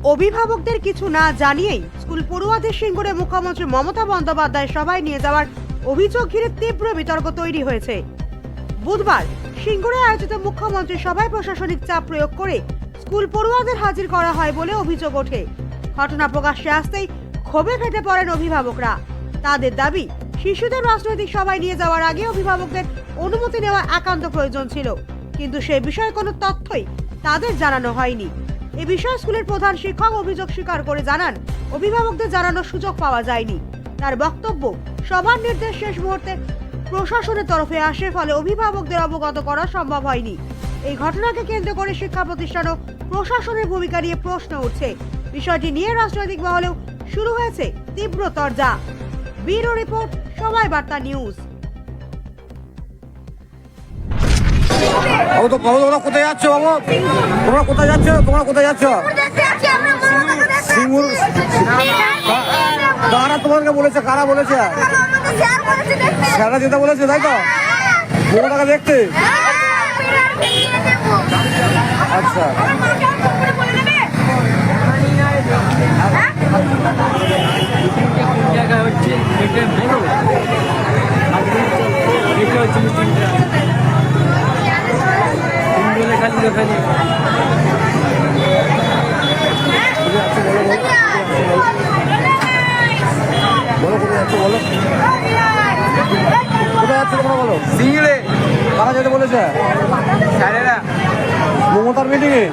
অভিভাবকদের কিছু না জানিয়েই স্কুল পড়ুয়াদের সিঙ্গুরে মুখ্যমন্ত্রী মমতা বন্দ্যোপাধ্যায় সভায় নিয়ে যাওয়ার অভিযোগ ঘিরে তীব্র বিতর্ক তৈরি হয়েছে। বুধবার সিঙ্গুরে আয়োজিত মুখ্যমন্ত্রী সভায় প্রশাসনিক চাপ প্রয়োগ করে স্কুল পড়ুয়াদের হাজির করা হয় বলে অভিযোগ ওঠে। ঘটনা প্রকাশ্যে আসতেই ক্ষোভে ফেটে পড়েন অভিভাবকরা। তাদের দাবি, শিশুদের রাজনৈতিক সভায় নিয়ে যাওয়ার আগে অভিভাবকদের অনুমতি নেওয়া একান্ত প্রয়োজন ছিল, কিন্তু সে বিষয়ে কোনো তথ্যই তাদের জানানো হয়নি। এ বিষয়ে স্কুলের প্রধান শিক্ষক অভিযোগ স্বীকার করে জানান, অভিভাবকদের জানানোর সুযোগ পাওয়া যায়নি। তার বক্তব্য, সবার নির্দেশ শেষ মুহূর্তে প্রশাসনের তরফে আসে, ফলে অভিভাবকদের অবগত করা সম্ভব হয়নি। এই ঘটনাকে কেন্দ্র করে শিক্ষা প্রতিষ্ঠান ও প্রশাসনের ভূমিকা নিয়ে প্রশ্ন উঠছে। বিষয়টি নিয়ে রাজনৈতিক মহলেও শুরু হয়েছে তীব্র তরজা। ব্যুরো রিপোর্ট, সময় বার্তা নিউজ। কোথায় যাচ্ছ বাবু? তোমরা কোথায় যাচ্ছ? সিঙ্গুর কারা তোমাকে বলেছে? কারা বলেছে? স্যাররা যেতে বলেছে, তাই তো? বউটাকে দেখতে? আচ্ছা, বলো। সিঙ্গুরে কারা যেতে বলেছে? স্যারেরা মমতার মিটিং এ?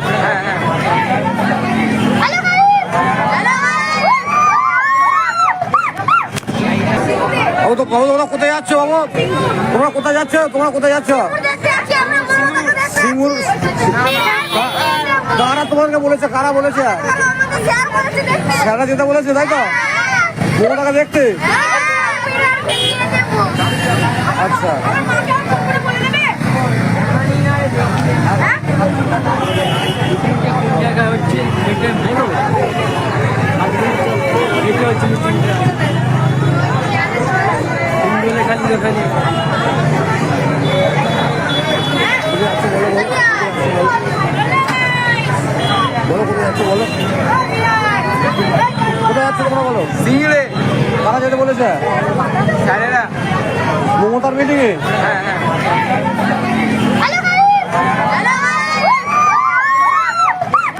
তোমরা কোথায় যাচ্ছ বাবু? তোমরা কোথায় যাচ্ছ? সিঙ্গুর কারা তোমাকে বলেছে? কারা বলেছে? স্যাররা যেতে বলেছে, তাই তো? বউটাকে দেখতে? আচ্ছা, বলো। সিঙ্গুরে কারা যেতে বলেছে? স্যারেরা মমতার মিটিং এ?